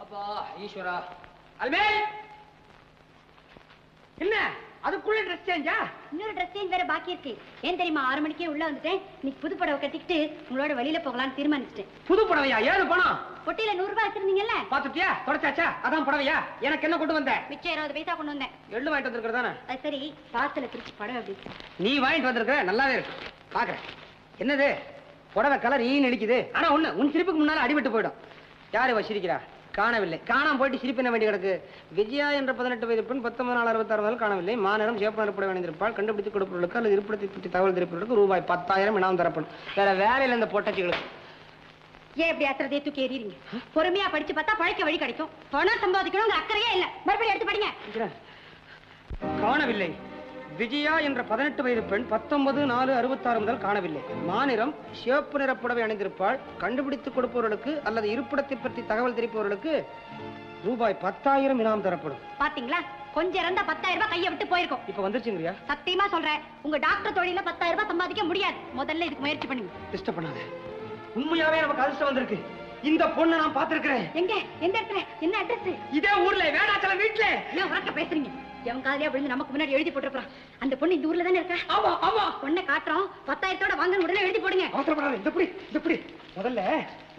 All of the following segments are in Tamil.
அப்பா ஈஸ்வரா. அல்மேல் என்ன அதுக்குள்ள ட்ரெஸ் சேஞ்சா? இன்னொரு ட்ரெஸ் சேஞ்ச் வேற பாக்கி இருக்கு. ஏன் தெரியுமா, 6 மணிக்கே உள்ள வந்துட்டேன். இன்னைக்கு புது புடவை கட்டிக்கிட்டு உங்களோட வெளியில போகலான்னு தீர்மானிச்சிட்டேன். புது புடவையா? ஏது பணம்? பொட்டியில 100 ரூபாய் வச்சிருந்தீங்கல்ல, பாத்துட்டியா? தொடச்சாச்சா? அதான் புடவையா? எனக்கு என்ன கொண்டு வந்த? மிச்சம் 20 பைசா கொண்டு வந்தேன். எள்ளு வாங்கிட்டு வந்திருக்கிறதானே? அது சரி, பாத்துல பிரிச்சு புடவை அப்படி நீ வாங்கிட்டு வந்திருக்க, நல்லாவே இருக்கு. பாக்குறேன். என்னது புடவை கலர் ஈன்னு அடிக்குது. ஆனா ஒண்ணு, உன் சிரிப்புக்கு முன்னால அடிபட்டு போயிடும். யாரு வச்சிருக்கிறா? காணவில்லை. காணாம போயிட்டு சிரிப்பு என்ன வேண்டி கிடக்கு? விஜயா என்ற 18 வயது பெண் 19 66 காணவில்லை. மாநிலம் சேப்பு நிறப்பட வேண்டியிருப்பால். கண்டுபிடித்து கொடுப்பவர்களுக்கு அல்லது இருப்பிடத்தை பற்றி தகவல் தெரிவிப்பவர்களுக்கு ரூபாய் 10,000 இனாம் தரப்படும். வேற வேலையில இந்த பொட்டச்சிகளுக்கு ஏன் இப்படி அத்தனை தூக்கி எறிறீங்க? பொறுமையா படிச்சு பார்த்தா பழைக்க வழி கிடைக்கும். பணம் சம்பாதிக்கணுங்கிற அக்கறையே இல்ல. மறுபடியும் எடுத்து படிங்க. காணவில்லை. விஜயா என்ற 18 வயது பெண் 19/4/66 முதல் காணவில்லை. மாநிலம் சிவப்பு நிற புடவை அணிந்திருப்பாள். கண்டுபிடித்து கொடுப்பவர்களுக்கு அல்லது இருப்பிடத்தை பற்றி தகவல் தெரிவிப்பவர்களுக்கு ரூபாய் 10,000 இனாம் தரப்படும். பாத்தீங்களா, கொஞ்சம் இருந்தா 10,000 ரூபாய் கையை விட்டு போயிருக்கும். இப்ப வந்துருச்சுங்கறியா? சத்தியமா சொல்றேன், உங்க டாக்டர் தொழில 10,000 ரூபாய் சம்பாதிக்க முடியாது. முதல்ல இதுக்கு முயற்சி பண்ணுங்க. டிஸ்டர்ப் பண்ணாத. உண்மையாவே நமக்கு அதிர்ஷ்டம் வந்திருக்கு. இந்த பொண்ணை நான் பார்த்திருக்கிறேன். எங்க? எந்த இடத்துல? என்ன அட்ரஸ்? இதே ஊர்ல, வேணாச்சல வீட்ல. ஏன் உரக்க பேசுறீங்க? எவன் காலையா விழுந்து நமக்கு முன்னாடி எழுதி போட்டுருக்கான். அந்த பொண்ணு இந்த ஊர்ல தானே இருக்கா? ஆமா ஆமா. பொண்ணை காட்டுறோம், 10,000தோட வாங்க உடனே எழுதி போடுங்க. அவசரப்படாத. இந்த புடி முதல்ல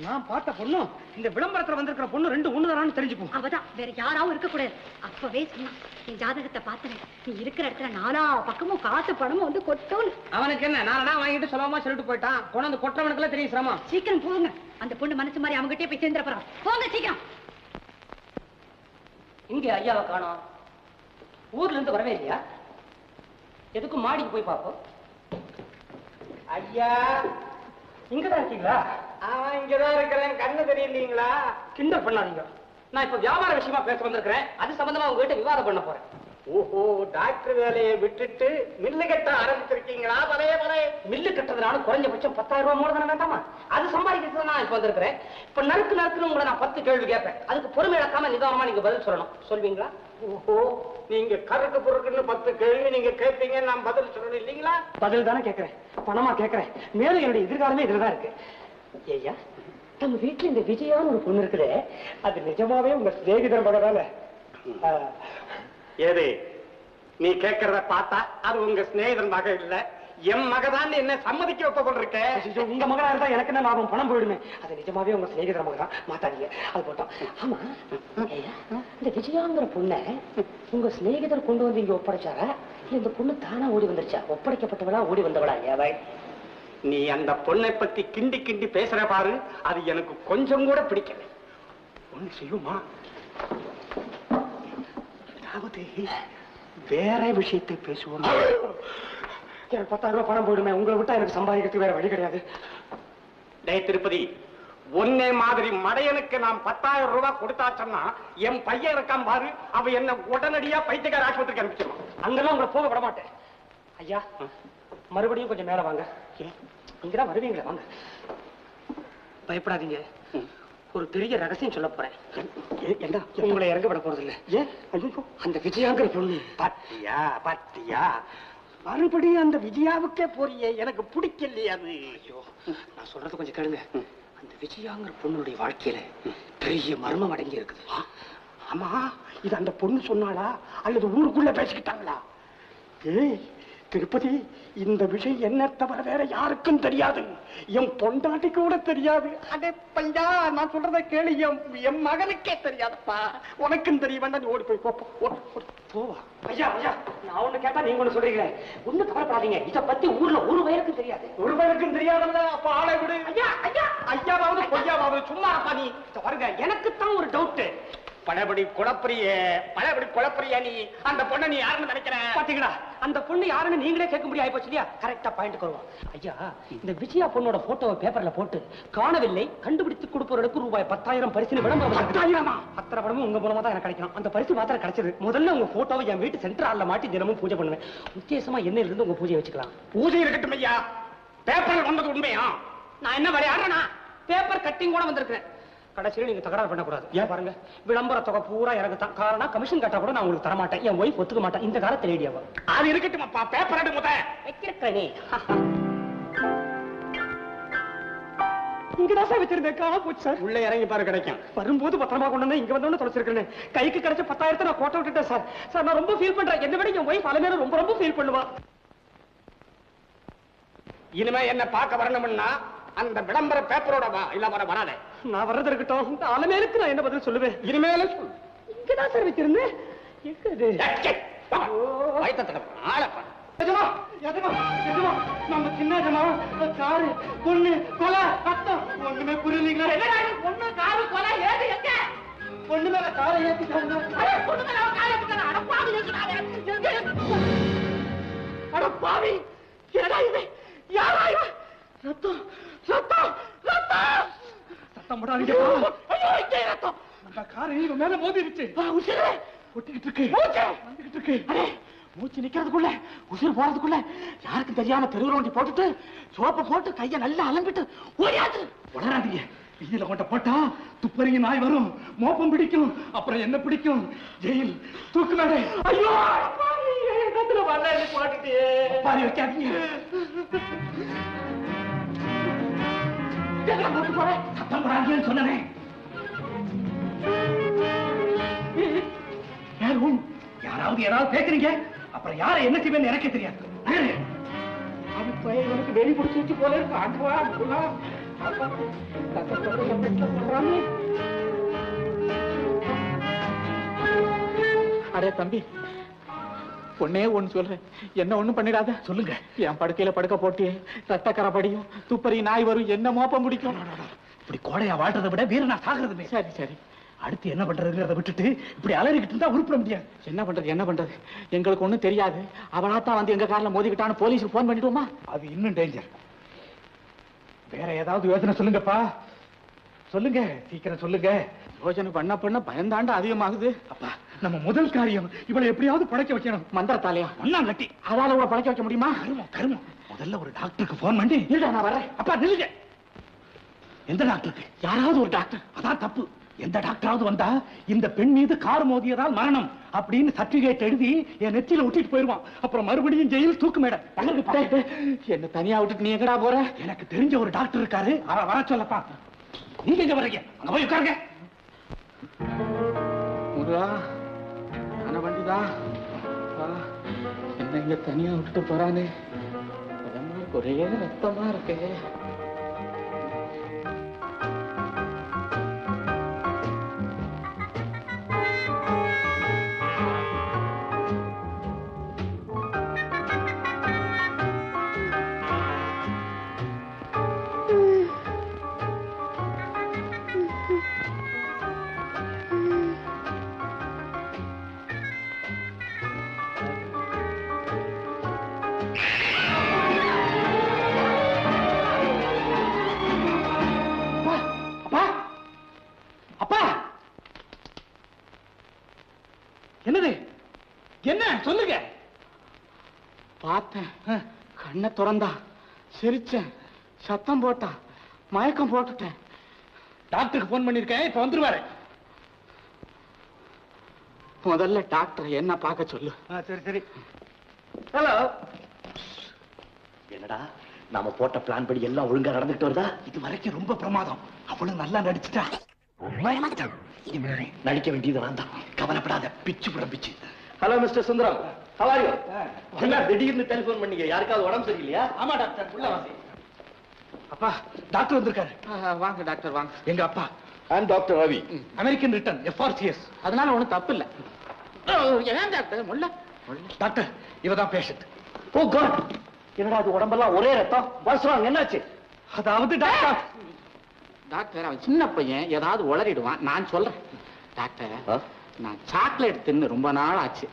நான் பார்த்த பொண்ணு இந்த விளம்பரத்துல வந்திருக்கிற பொண்ணு 2 ஒண்ணுதானான்னு தெரிஞ்சுப்போம். அவதான், வேற யாராவும் இருக்க கூடாது. அப்பவே சொன்னா, என் ஜாதகத்தை பார்த்தேன், நீ இருக்கிற இடத்துல 4 பக்கமும் காசு பணமும் வந்து கொட்டும். அவனுக்கு என்ன, நானா வாங்கிட்டு சொல்லமா சொல்லிட்டு போயிட்டான். கொண்டு கொட்டவனுக்குலாம் தெரியும் சிரமம். சீக்கிரம் போங்க. அந்த பொண்ணு மனசு மாதிரி அவங்ககிட்டயே போய் சேர்ந்துட போறான். போங்க சீக்கிரம். இங்க ஐயாவை காணோம். ஊர்ல இருந்து வரவே இல்லையா? எதுக்கும் மாடிக்கு போய் பாப்போம். ஐயா இங்கதான் இருக்கீங்களா? இங்கதான் இருக்கிறேன். கண்ணு தெரியலீங்களா? கிண்டல் பண்ணாதீங்க. நான் இப்ப வியாபார விஷயமா பேச வந்திருக்கிறேன். அது சம்பந்தமா உங்ககிட்ட விவாதம் பண்ண போறேன். ஓஹோ, டாக்டர் வேலையை விட்டுட்டு மில்லு கட்ட ஆரம்பிச்சிருக்கீங்களா? மில்லு கட்டுறதுனால குறைஞ்சபட்சம் 10,000 ரூபாய் மூலதனம் வேண்டாமா? அது சம்பாதிக்கிறது நான் இப்ப வந்திருக்கிறேன். இப்ப நறுக்குன்னு உங்களை நான் 10 கேள்வி கேட்பேன். அதுக்கு பொறுமை இழக்காம நிதானமா நீங்க பதில் சொல்லணும். சொல்வீங்களா? ஓஹோ, நீங்க கருக்கு பொருக்குன்னு 10 கேள்வி நீங்க கேட்பீங்க, நான் பதில் சொல்லணும் இல்லீங்களா? பதில் தானே கேட்கிறேன், பணமா கேட்கிறேன். மேலும் என்னுடைய எதிர்காலமே இதுலதான் இருக்கு. ஐயா, நம்ம வீட்டுல இந்த விஜயான்னு ஒரு பொண்ணு இருக்குதே, அது நிஜமாவே உங்க சிநேகிதர் மகதானே? ஏது நீ கேட்கறத பார்த்தா அது உங்க சிநேகிதன் மக இல்ல, என் மகதான் என்ன சம்மதிக்க வைப்ப போல இருக்க. உங்க மகனா இருந்தா எனக்கு என்ன லாபம்? பணம் போயிடுமே. அது நிஜமாவே உங்க சிநேகிதர் மகதான், மாத்தாதீங்க. அது போட்டோம். ஆமா, இந்த விஜயாங்கிற பொண்ணை உங்க சிநேகிதர் கொண்டு வந்து இங்க ஒப்படைச்சாரா, இல்ல இந்த பொண்ணு தானா ஓடி வந்துருச்சா? ஒப்படைக்கப்பட்டவளா ஓடி வந்தவளா? ஏவாய், நீ அந்த பொண்ணை பத்தி கிண்டி கிண்டி பேசுற பாரு, அது எனக்கு கொஞ்சம் கூட பிடிக்கல. ஒண்ணு செய்யுமா, அதாவது வேற விஷயத்தை பேசுவோம். எனக்கு 10,000 ரூபாய் பணம் போயிடுமே. உங்களை விட்டா எனக்கு சம்பாதிக்கிறதுக்கு வேற வழி கிடையாது. டேய் திருப்பதி, ஒன்னே மாதிரி மடையனுக்கு நான் 10,000 ரூபாய் கொடுத்தாச்சன்னா என் பையன் இருக்கான் பாரு, அவ என்ன உடனடியா பைத்தியக்கார ஆஸ்பத்திரிக்கு அனுப்பிச்சிருவான். அங்கெல்லாம் உங்களை போக விட மாட்டேன். ஐயா, மறுபடியும் கொஞ்சம் மேல வாங்க. இங்கதான் வருவீங்களா? வாங்க, பயப்படாதீங்க. ஒரு பெரிய ரகசியம் சொல்ல போறேன். உங்களை இறங்க விட போறது இல்ல. அந்த விஜயாங்கிற பொண்ணு பாத்தியா மறுபடியும் அந்த விஜயாவுக்கே போறியே, எனக்கு பிடிக்கலையே அது. ஐயோ, நான் சொல்றது கொஞ்சம் கேளுங்க. அந்த விஜயாங்கிற பொண்ணுடைய வாழ்க்கையில பெரிய மர்மம் அடங்கி இருக்குது. ஆமா, இது அந்த பொண்ணு சொன்னாளா அல்லது ஊருக்குள்ள பேசிக்கிட்டாங்களா? ஏய் திருப்பதி, இந்த விஷயம் என்ன தவிர வேற யாருக்கும் தெரியாது, என் பொண்டாட்டி கூட தெரியாது. அடே பையா, நான் சொல்றத கேளு, என் மகனுக்கே தெரியாதப்பா. உனக்கும் தெரிய வேண்டாம், நீ ஓடி போய் போவா. ஐயா ஐயா, நான் ஒண்ணு கேட்டா நீங்க ஒண்ணு சொல்றீங்களே, ஒண்ணு கவலைப்படாதீங்க. இத பத்தி ஊர்ல ஒரு வயலுக்கும் தெரியாது. ஒரு வயலுக்கும் தெரியாதல்ல? அப்ப ஆளை விடு. ஐயா ஐயா, ஐயாவது பொய்யாவது சும்மா இருப்பா நீ. பாருங்க, எனக்குத்தான் ஒரு டவுட். பழபடி குழப்பறிய நீ அந்த பொண்ணை நீ யாருன்னு நினைக்கிற? பாத்தீங்களா, அந்த பொண்ணு யாருன்னு நீங்களே கேட்க முடியாது போச்சு இல்லையா? கரெக்டா பாயிண்ட் வருவோம். ஐயா, இந்த விஜயா பொண்ணோட போட்டோவை பேப்பர்ல போட்டு காணவில்லை, கண்டுபிடித்து கொடுப்பவர்களுக்கு ரூபாய் 10,000 பரிசு விளம்பரம். 10,000? அத்தனை படமும் உங்க மூலமா தான் எனக்கு கிடைக்கும். அந்த பரிசு மாத்திரம் கிடைச்சது. முதல்ல உங்க போட்டோவை என் வீட்டு சென்டர் ஹால்ல மாட்டி தினமும் பூஜை பண்ணுவேன். உத்தேசமா என்ன இருந்து உங்க பூஜை வச்சுக்கலாம். பூஜை இருக்கட்டும் ஐயா, பேப்பர் வந்தது உண்மையா? நான் என்ன விளையாடுறேன்னா, பேப்பர் கட்டிங் கூட வந்திருக்கிறேன். கடைசியில் நீங்க தகராறு பண்ணக்கூடாது. ஏன் பாருங்க, விளம்பர தொகை பூரா எனக்கு தான். காரணம், கமிஷன் கட்டா கூட நான் உங்களுக்கு தர மாட்டேன். என் ஒய்ஃப் ஒத்துக்க மாட்டேன். இந்த காலத்தில் லேடியாவா? அது இருக்கட்டும் அப்பா, பேப்பர் எடு முத. வைக்கிறேன். இங்கதான் சார் வச்சிருந்தேன், காணா போச்சு சார். உள்ள இறங்கி பாரு, கிடைக்கும். வரும்போது பத்திரமா கொண்டு வந்தேன், இங்க வந்தோன்னு தொலைச்சிருக்கேன். கைக்கு கிடைச்ச 10,000 நான் கோட்டை விட்டுட்டேன் சார். சார் நான் ரொம்ப ஃபீல் பண்றேன். என்ன விட என் ஒய்ஃப் அலமேல ரொம்ப ரொம்ப ஃபீல் பண்ணுவா. இனிமே என்ன பார்க்க வரணும்னா அந்த விளம்பர பேப்பரோட வா, இல்ல வராதே. நான் வர்றது இருக்கட்டும், இந்த அலமேலுக்கு நான் என்ன பதில் சொல்லுவேன்? இனிமேல இங்கதான் சார் வச்சிருந்தேன். நம்ம சின்ன காரு பொண்ணு கொலை ரத்தம் ஒண்ணுமே புரியலீங்களா? பொண்ணு காரு கொலை ஏது எங்க? பொண்ணு மேல காரை ஏத்திட்டாங்க. அடப்பாவி, ஏடா இது? யாரா இவன்? ரத்தம் ரத்தம் ரத்தம் சத்தம் போடாதீங்க. ஐயோ, இங்கே ரத்தம். நம்ம காரை இவன் மேல மோதிருச்சு. உசிரே ஒட்டிக்கிட்டு இருக்கு, வந்துகிட்டு இருக்கு. அரே, மூச்சு நிக்கிறதுக்குள்ள உசுறு போறதுக்குள்ள யாருக்கும் தெரியாம தெருவில் ஒண்டி போட்டுட்டு சோப்பை போட்டு கையை நல்லா அலம்பிட்டு ஓடியாச்சு. வளராதீங்க, இதுல கொண்ட போட்டா துப்பறிங்க நாய் வரும், மோப்பம் பிடிக்கும், அப்புறம் என்ன பிடிக்கும்? ஜெயில், தூக்கு மேடை. ஐயோ போட்டுட்டே பாரி வைக்காதீங்க. சத்தம் போடாதீங்கன்னு சொன்னேன். யாராவது ஏதாவது கேட்கறீங்க, அப்புறம் யாரை என்ன செய்வேன்னு எனக்கே தெரியாது. எனக்கு வெளி பிடிச்சி வச்சு போல இருக்கு. அடே தம்பி, ஒன்னே ஒண்ணு சொல்றேன், என்ன ஒண்ணும் பண்ணிடாத. சொல்லுங்க. என் படுக்கையில படுக்க போட்டு ரத்தக்கரை படியும், துப்பறி நாய் வரும், என்ன மோப்பம் பிடிக்கும். இப்படி கோடையா வாழ்றதை விட வீரனா சாகிறதுமே. சரி சரி, அடுத்து என்ன பண்றதுங்கிறத விட்டுட்டு இப்படி அலறிக்கிட்டு இருந்தா உருப்பிட முடியாது. என்ன பண்றது என்ன பண்றது, எங்களுக்கு ஒண்ணும் தெரியாது. அவனாத்தான் வந்து எங்க கார்ல மோதிக்கிட்டான்னு போலீஸுக்கு போன் பண்ணிடுவோமா? அது இன்னும் டேஞ்சர். வேற ஏதாவது யோசனை சொல்லுங்கப்பா, சொல்லுங்க, சீக்கிரம் சொல்லுங்க. யோசனை பண்ண பண்ண பயந்தாண்ட அதிகமாகுது. அப்பா, நம்ம முதல் காரியம் இவளை எப்படியாவது படைக்க வைக்கணும். மந்திரத்தாலையா? மண்ணாம் கட்டி அதால கூட படைக்க வைக்க முடியுமா? கருமம். முதல்ல ஒரு டாக்டருக்கு போன் பண்ணி. இல்ல, நான் வர்றேன். அப்பா நில்லுங்க. எந்த டாக்டருக்கு? யாராவது ஒரு டாக்டர். அதான் தப்பு. எந்த டாக்டராவது வந்தா இந்த பெண் மீது கார் மோதியதால் மரணம் அப்படின்னு சர்டிபிகேட் எழுதி என் நெத்தியில விட்டுட்டு போயிருவான். அப்புறம் மறுபடியும் ஜெயில், தூக்கு மேடம். என்ன தனியா விட்டுட்டு நீ எங்கடா போற? எனக்கு தெரிஞ்ச ஒரு டாக்டர் இருக்காரு, அவரை வர சொல்லப்பா. நீங்க எங்க வர்றீங்க? அங்க போய் உட்காருங்க. முருகா, ஆன வண்டிதான். என்ன இங்க தனியா விட்டுட்டு போறானே, ஒரே ரத்தமா இருக்கு. என்னது? என்ன சொல்லுங்க. பார்த்தேன், கண்ணை திறந்தா, சிரிச்சேன், சத்தம் போட்டா, மயக்கம் போட்டுட்டேன். டாக்டருக்கு போன் பண்ணிருக்கேன், இப்ப வந்துருவாரு. முதல்ல டாக்டர் என்ன பார்க்க சொல்லு. சரி சரி. ஹலோ. என்னடா, நாம போட்ட பிளான் படி எல்லாம் ஒழுங்கா நடந்துட்டு வருதா? இது வரைக்கும் ரொம்ப பிரமாதம். அவளும் நல்லா நடிச்சுட்டா. நடிக்க வேண்டியது நான் தான். கவலைப்படாத, பிச்சு புட பிச்சு. Hello mister Sundaram, how are you? என்ன திடீர்னு டெலிபோன் பண்ணீங்க? யாருக்காவது உடம்பு சரியில்லையா? ஆமா டாக்டர், உள்ள வாசி. அப்பா, டாக்டர் வந்திருக்காரு. வாங்க டாக்டர் வாங்க. எங்க அப்பா I'm Dr. Ravi. American return FRCS. அதனால ஒண்ணும் தப்பு இல்ல. ஏன் டாக்டர்? முள்ள டாக்டர், இவதான் பேஷண்ட். ஓ காட், என்னடா அது உடம்பெல்லாம் ஒரே ரத்தம். வாட்ஸ் என்னாச்சு? அதாவது டாக்டர் டாக்டர், அவன் சின்ன பையன், ஏதாவது உளறிடுவான். நான் சொல்றேன் டாக்டர், நான் சாக்லேட் தின்னு ரொம்ப நாள் ஆச்சு.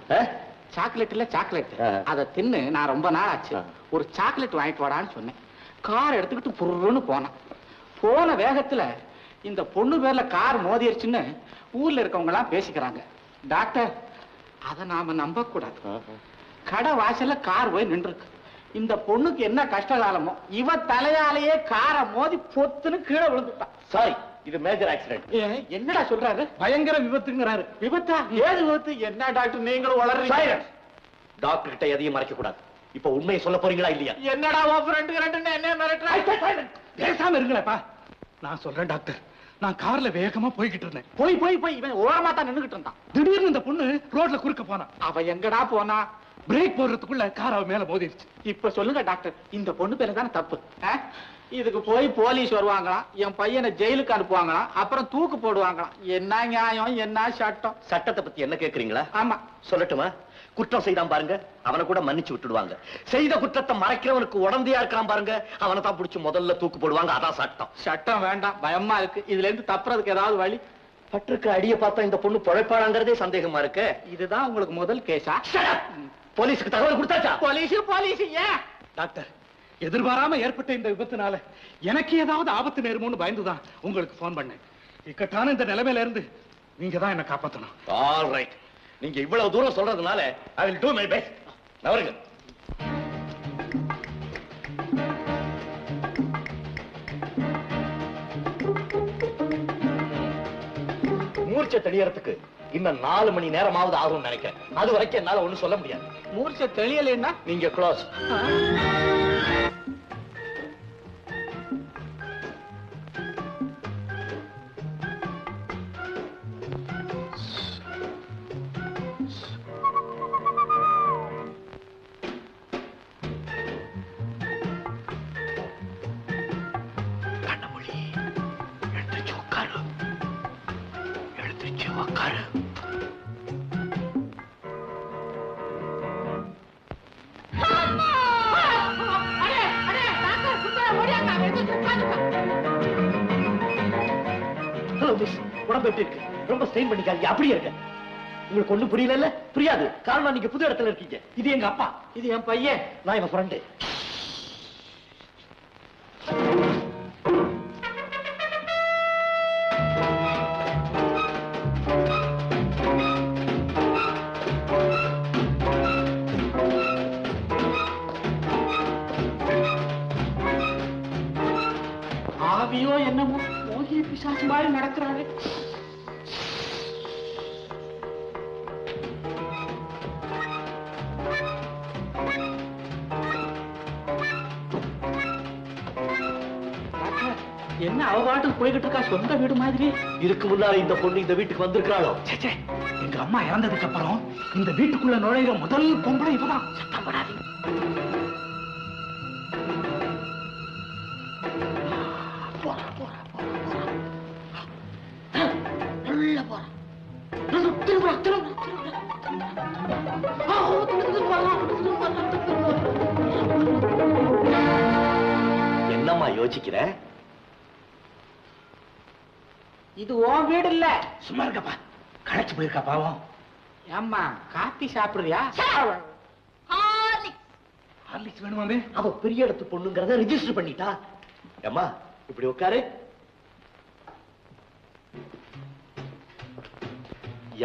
சாக்லேட் இல்ல சாக்லேட், அதை தின்னு நான் ரொம்ப நாள் ஆச்சு. ஒரு சாக்லேட் வாங்கிட்டு வாடான்னு சொன்னேன். கார் எடுத்துக்கிட்டு புருன்னு போனான். போன வேகத்துல இந்த பொண்ணு பேர்ல கார் மோதிருச்சுன்னு ஊர்ல இருக்கவங்க எல்லாம் பேசிக்கிறாங்க. டாக்டர், அதை நாம நம்ப கூடாது. கடை வாசல்ல கார் போய் நின்றுருக்கு. இந்த பொண்ணுக்கு என்ன கஷ்டகாலமோ, இவ தலையாலேயே காரை மோதி பொத்துன்னு கீழே விழுந்துட்டான். சாரி, இது மேஜர் ஆக்சிடென்ட். என்னடா சொல்றாரு? பயங்கர விபத்துங்கிறாரு. விபத்தா? ஏது விபத்து? என்ன டாக்டர் நீங்களும் வளர்றீங்க? டாக்டர் கிட்ட எதையும் மறைக்க கூடாது. இப்ப உண்மையை சொல்ல போறீங்களா இல்லையா? என்னடா உன் ஃப்ரெண்டு ரெண்டு என்ன மிரட்டுற? பேசாம இருங்களேப்பா. நான் சொல்றேன் டாக்டர், நான் கார்ல வேகமா போய்கிட்டு இருந்தேன். போய் இவன் ஓரமா தான் நின்னுகிட்டு இருந்தான். திடீர்னு இந்த பொண்ணு ரோட்ல குறுக்க போனா. அவ எங்கடா போனா? பிரேக் போடுறதுக்குள்ள கார் அவ மேல மோதிருச்சு. இப்ப சொல்லுங்க டாக்டர், இந்த பொண்ணு பேரு தானே தப்பு? இதுக்கு போய் போலீஸ் வருவாங்களாம், என் பையனை ஜெயிலுக்கு அனுப்புவாங்களாம், அப்புறம் தூக்கு போடுவாங்களாம். என்ன நியாயம், என்ன சட்டம்? சட்டத்தை பத்தி என்ன கேக்குறீங்களா? ஆமா. சொல்லட்டுமா? குற்றம் செய்தான் பாருங்க, அவனை கூட மன்னிச்சு விட்டுடுவாங்க. செய்த குற்றத்தை மறைக்கிறவனுக்கு உடந்தையா இருக்கான் பாருங்க, அவனை தான் பிடிச்சு முதல்ல தூக்கு போடுவாங்க. அதான் சட்டம். சட்டம் வேண்டாம், பயமா இருக்கு. இதுல இருந்து தப்புறதுக்கு ஏதாவது வழி? பட்டிருக்க அடிய பார்த்தா இந்த பொண்ணு பொழைப்பாளாங்கிறதே சந்தேகமா இருக்கு. இதுதான் உங்களுக்கு முதல் கேஸா? போலீஸுக்கு தகவல் கொடுத்தாச்சா? போலீஸ் ஏன் டாக்டர், எதிர்பாராம ஏற்பட்ட இந்த விபத்துனால எனக்கு ஏதாவது ஆபத்து நேருமோன்னு பயந்துதான் உங்களுக்கு போன் பண்ணேன். இக்கட்டான இந்த நிலைமையில இருந்து நீங்க தான் என்ன காப்பாத்தணும். ஆல் ரைட், நீங்க இவ்வளவு தூரம் சொல்றதுனால I will do my best. நவருங்க. மூர்ச்சை தெளியறதுக்கு இன்னும் 4 மணி நேரமாவது ஆகும்னு நினைக்கிறேன். அது வரைக்கும் என்னால ஒண்ணும் சொல்ல முடியாது. மூர்ச்சை தெளியலைன்னா நீங்க க்ளோஸ். உடம்பு எப்படி இருக்கு? ரொம்ப ஸ்ட்ரெயின் பண்ணிக்காதீங்க, அப்படியே இருக்கு. உங்களுக்கு ஒண்ணும் புரியல? புரியாது. காரணம் நீங்க புது இடத்துல இருக்கீங்க. இது எங்க அப்பா, இது என் பையன், நான் இவன் ஃப்ரெண்டு. ஆவியோ என்னமோ மோகிய பிசாசு மாதிரி நடக்கிறாரு. என்ன அவ பாட்டுக்கு போய்கிட்டு இருக்கா, சொந்த வீடு மாதிரி இதுக்கு முன்னால இந்த பொண்ணு இந்த வீட்டுக்கு வந்திருக்காளோ? சேச்சே, எங்க அம்மா இறந்ததுக்கு அப்புறம் இந்த வீட்டுக்குள்ள நுழைகிற முதல் பொம்பளை இவதான். சத்தம் போடாதீங்க. என்னம்மா யோசிக்கிற? இது உன் வீடு இல்ல. சும்மா இருக்கப்பா, களைச்சு போயிருக்கா பாவம். ஏம்மா காப்பி சாப்பிடுறியா? ஹார்லிக்ஸ் வேணுமாமே? அவ பெரிய இடத்து பொண்ணுங்கிறத ரெஜிஸ்டர் பண்ணிட்டா. அம்மா இப்படி உட்காரு.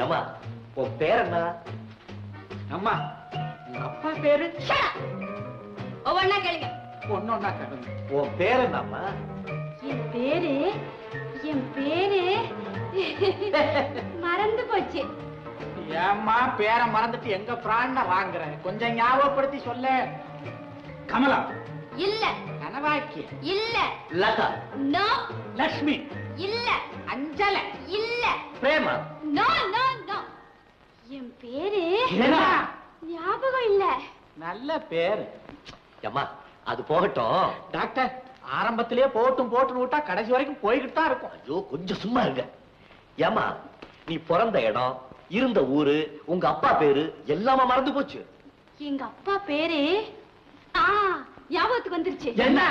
ஏமா உன் பேர் என்ன? அம்மா உங்க அப்பா பேரு? ஒவ்வொன்னா கேளுங்க. ஒன்னொன்னா கேளுங்க. உன் பேர் என்னம்மா? என் பேரு மறந்து போச்சு. ஏம்மா பேரை மறந்துட்டு எங்க பிராண்ட வாங்குற? கொஞ்சம் ஞாபகப்படுத்தி சொல்ல. கமலா இல்ல. கனவாக்கிய இல்ல. லதா. நோ. லட்சுமி இல்ல. அஞ்சல இல்ல. பிரேமா. No no no. என் பேரு ஏனா? ஞாபகம் இல்ல. நல்ல பேரு. அம்மா அது போகட்டும். டாக்டர் ஆரம்பத்திலேயே போட்டும் போட்டுன்னு விட்டா கடைசி வரைக்கும் போய்கிட்டு தான் இருக்கும். ஐயோ கொஞ்சம் சும்மா இருங்க. ஏமா நீ பிறந்த இடம், இருந்த ஊரு, உங்க அப்பா பேரு எல்லாமே மறந்து போச்சு. எங்க அப்பா பேரு ஞாபகத்துக்கு வந்துருச்சு. என்ன?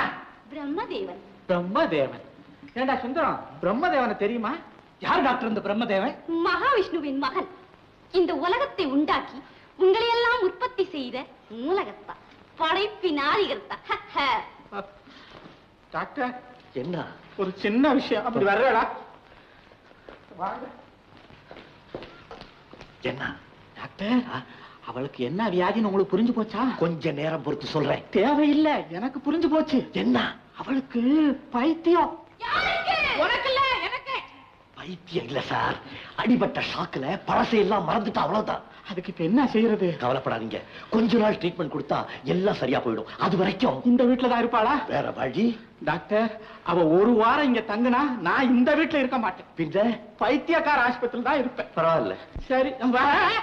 பிரம்மதேவன். பிரம்மதேவன். ஏண்டா சுந்தரம், பிரம்மதேவனை தெரியுமா? யார் டாக்டர் இந்த பிரம்மதேவன்? மகாவிஷ்ணுவின் மகன். இந்த உலகத்தை உண்டாக்கி உங்களையெல்லாம் உற்பத்தி செய்த மூலகர்த்தா, படைப்பின் ஆதிகர்த்தா. டாக்டர் என்ன? ஒரு சின்ன விஷயம். அப்படி வர்றடா. வாங்க. என்ன? டாக்டர் அவளுக்கு என்ன வியாதின்னு உங்களுக்கு புரிஞ்சு போச்சா? கொஞ்ச நேரம் பொறுத்து சொல்றேன். தேவையில்லை, எனக்கு புரிஞ்சு போச்சு. என்ன? அவளுக்கு பைத்தியம். யாருக்கு? உனக்கு இல்ல, எனக்கு. பைத்தியம் இல்ல சார், அடிபட்ட ஷாக்குல பழசையெல்லாம் மறந்துட்டா அவ்வளவுதான். அதுக்கு இப்ப என்ன செய்யறது? கவலைப்படாதீங்க, கொஞ்ச நாள் ட்ரீட்மெண்ட் கொடுத்தா எல்லாம் சரியா போயிடும். அது வரைக்கும் இந்த வீட்டுல தான் இருப்பாளா? வேற வழி? டாக்டர், அவ ஒரு வாரம் இங்க தங்குனா நான் இந்த வீட்டுல இருக்க மாட்டேன். பின்ன பைத்தியக்கார ஆஸ்பத்திரியில் தான் இருப்பேன். பரவாயில்ல. சரி